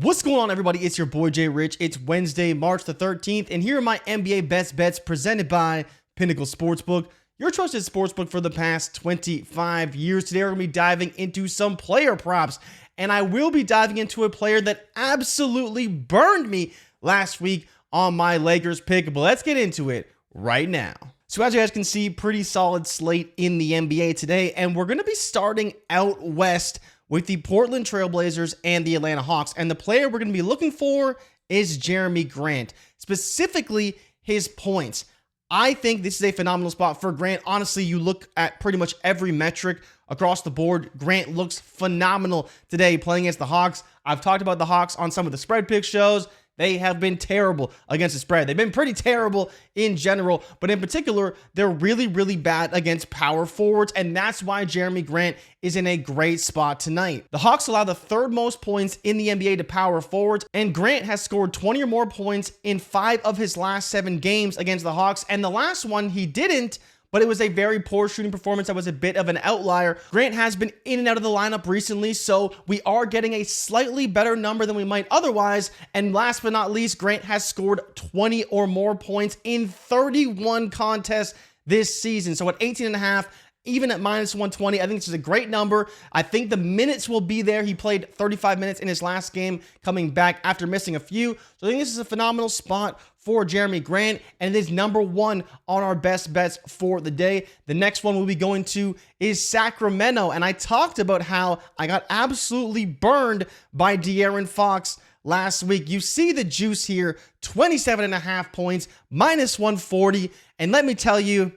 What's going on, everybody? It's your boy Jay Rich. It's Wednesday, March the 13th, and here are my NBA best bets presented by Pinnacle Sportsbook, your trusted sportsbook for the past 25 years. Today, we're going to be diving into some player props, and I will be diving into a player that absolutely burned me last week on my Lakers pick, but let's get into it right now. So as you guys can see, pretty solid slate in the NBA today, and we're going to be starting out west with the Portland Trail Blazers and the Atlanta Hawks. And the player we're going to be looking for is Jerami Grant, specifically his points. I think this is a phenomenal spot for Grant. Honestly, you look at pretty much every metric across the board, Grant looks phenomenal today playing against the Hawks. I've talked about the Hawks on some of the spread pick shows. They have been terrible against the spread. They've been pretty terrible in general, but in particular, they're really, really bad against power forwards, and that's why Jerami Grant is in a great spot tonight. The Hawks allow the third most points in the NBA to power forwards, and Grant has scored 20 or more points in 5 of his last 7 games against the Hawks, and the last one he didn't, but it was a very poor shooting performance that was a bit of an outlier. Grant has been in and out of the lineup recently, so we are getting a slightly better number than we might otherwise. And last but not least, Grant has scored 20 or more points in 31 contests this season. So at 18.5, even at minus 120, I think this is a great number. I think the minutes will be there. He played 35 minutes in his last game, coming back after missing a few. So I think this is a phenomenal spot for Jerami Grant, and it is number 1 on our best bets for the day. The next one we'll be going to is Sacramento, and I talked about how I got absolutely burned by De'Aaron Fox last week. You see the juice here, 27.5 points, minus 140, and let me tell you,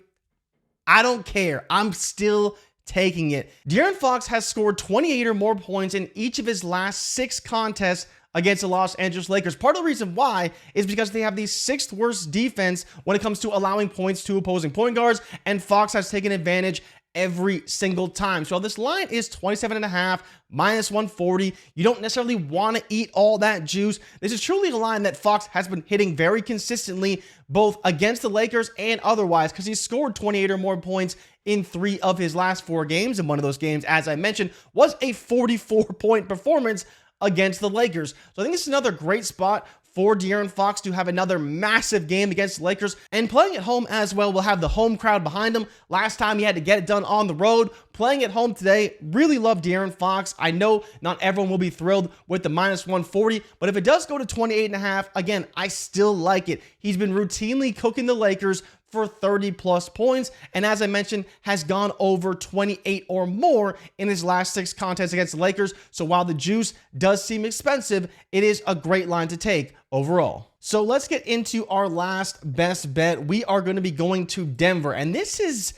I don't care. I'm still taking it. De'Aaron Fox has scored 28 or more points in each of his last 6 contests against the Los Angeles Lakers. Part of the reason why is because they have the 6th worst defense when it comes to allowing points to opposing point guards, and Fox has taken advantage every single time. So this line is 27.5, minus 140. You don't necessarily want to eat all that juice. This is truly a line that Fox has been hitting very consistently, both against the Lakers and otherwise, because he's scored 28 or more points in 3 of his last 4 games. And one of those games, as I mentioned, was a 44-point performance against the Lakers. So I think this is another great spot for De'Aaron Fox to have another massive game against the Lakers, and playing at home as well. We'll have the home crowd behind him. Last time he had to get it done on the road. Playing at home today, really love De'Aaron Fox. I know not everyone will be thrilled with the minus 140, but if it does go to 28.5, again, I still like it. He's been routinely cooking the Lakers for 30 plus points, and as I mentioned, has gone over 28 or more in his last 6 contests against the Lakers. So while the juice does seem expensive, it is a great line to take overall. So let's get into our last best bet. We are going to be going to Denver, and this is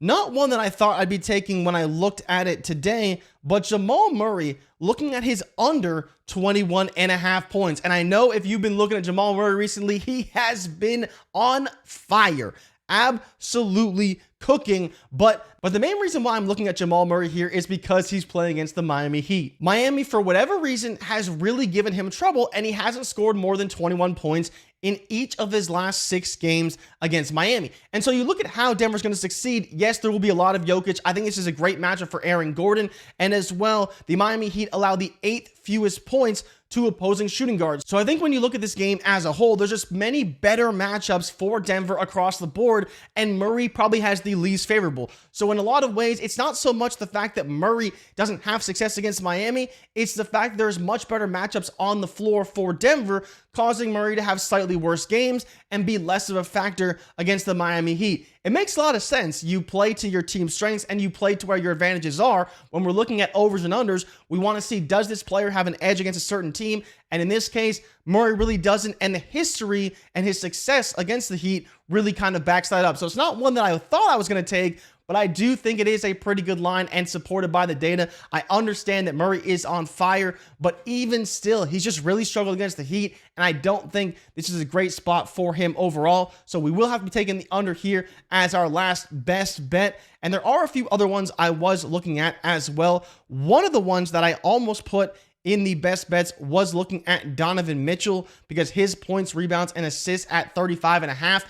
not one that I thought I'd be taking when I looked at it today, but Jamal Murray looking at his under 21.5 points. And I know if you've been looking at Jamal Murray recently, he has been on fire, absolutely cooking. But the main reason why I'm looking at Jamal Murray here is because he's playing against the Miami Heat. Miami, for whatever reason, has really given him trouble, and he hasn't scored more than 21 points in each of his last 6 games against Miami. And so you look at how Denver's going to succeed. Yes, there will be a lot of Jokic. I think this is a great matchup for Aaron Gordon. And as well, the Miami Heat allow the 8th fewest points to opposing shooting guards. So I think when you look at this game as a whole, there's just many better matchups for Denver across the board, and Murray probably has the least favorable. So in a lot of ways, it's not so much the fact that Murray doesn't have success against Miami, it's the fact there's much better matchups on the floor for Denver, causing Murray to have slightly worse games and be less of a factor against the Miami Heat. It makes a lot of sense. You play to your team's strengths and you play to where your advantages are. When we're looking at overs and unders, we want to see, does this player have an edge against a certain team? And in this case, Murray really doesn't, and the history and his success against the Heat really kind of backs that up. So it's not one that I thought I was going to take, but I do think it is a pretty good line and supported by the data. I understand that Murray is on fire, but even still, he's just really struggled against the Heat, and I don't think this is a great spot for him overall. So we will have to be taking the under here as our last best bet. And there are a few other ones I was looking at as well. One of the ones that I almost put in the best bets was looking at Donovan Mitchell, because his points, rebounds, and assists at 35.5.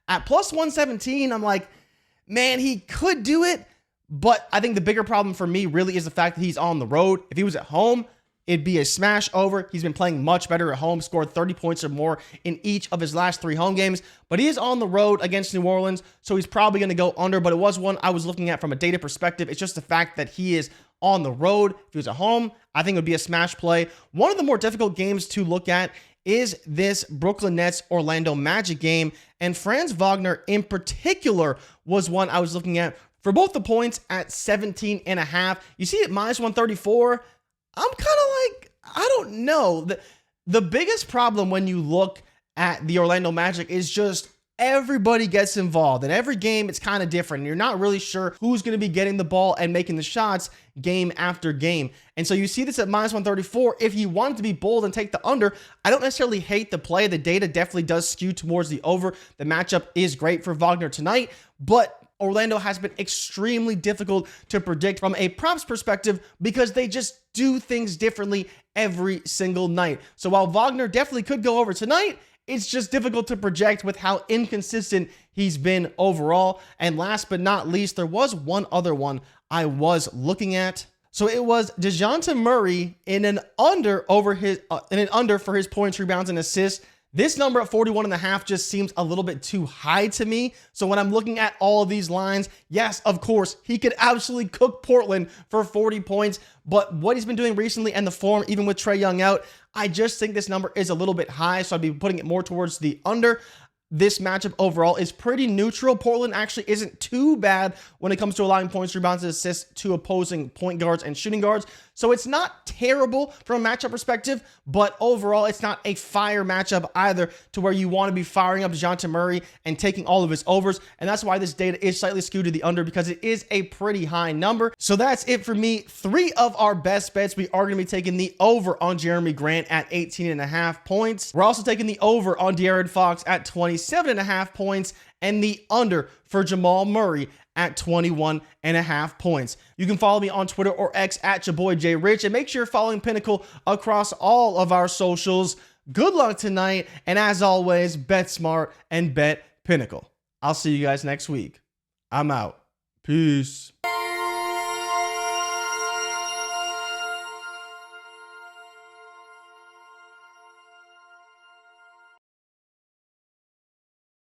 At plus 117, I'm like, man, he could do it, but I think the bigger problem for me really is the fact that he's on the road. If he was at home, it'd be a smash over. He's been playing much better at home, scored 30 points or more in each of his last 3 home games, but he is on the road against New Orleans, so he's probably going to go under, but it was one I was looking at from a data perspective. It's just the fact that he is on the road. If he was at home, I think it would be a smash play. One of the more difficult games to look at is this Brooklyn Nets Orlando Magic game, and Franz Wagner in particular was one I was looking at for both the points at 17.5. You see it minus 134. I'm kind of like, I don't know. The biggest problem when you look at the Orlando Magic is just everybody gets involved. In every game, it's kind of different. You're not really sure who's going to be getting the ball and making the shots game after game. And so you see this at minus 134. If you want to be bold and take the under, I don't necessarily hate the play. The data definitely does skew towards the over. The matchup is great for Wagner tonight, but Orlando has been extremely difficult to predict from a props perspective because they just do things differently every single night. So while Wagner definitely could go over tonight, it's just difficult to project with how inconsistent he's been overall. And last but not least, there was one other one I was looking at. So it was Dejounte Murray in an under for his points, rebounds, and assists. This number at 41.5 just seems a little bit too high to me. So when I'm looking at all of these lines, yes, of course, he could absolutely cook Portland for 40 points. But what he's been doing recently and the form, even with Trae Young out, I just think this number is a little bit high. So I'd be putting it more towards the under. This matchup overall is pretty neutral. Portland actually isn't too bad when it comes to allowing points, rebounds, and assists to opposing point guards and shooting guards. So it's not terrible from a matchup perspective, but overall, it's not a fire matchup either to where you want to be firing up Dejounte Murray and taking all of his overs. And that's why this data is slightly skewed to the under because it is a pretty high number. So that's it for me. 3 of our best bets. We are going to be taking the over on Jerami Grant at 18.5 points. We're also taking the over on De'Aaron Fox at 27.5 points and the under for Jamal Murray at 21.5 points. You can follow me on Twitter or X at your boy Jay Rich, and make sure you're following Pinnacle across all of our socials. Good luck tonight, and as always, bet smart and bet Pinnacle. I'll see you guys next week. I'm out. Peace.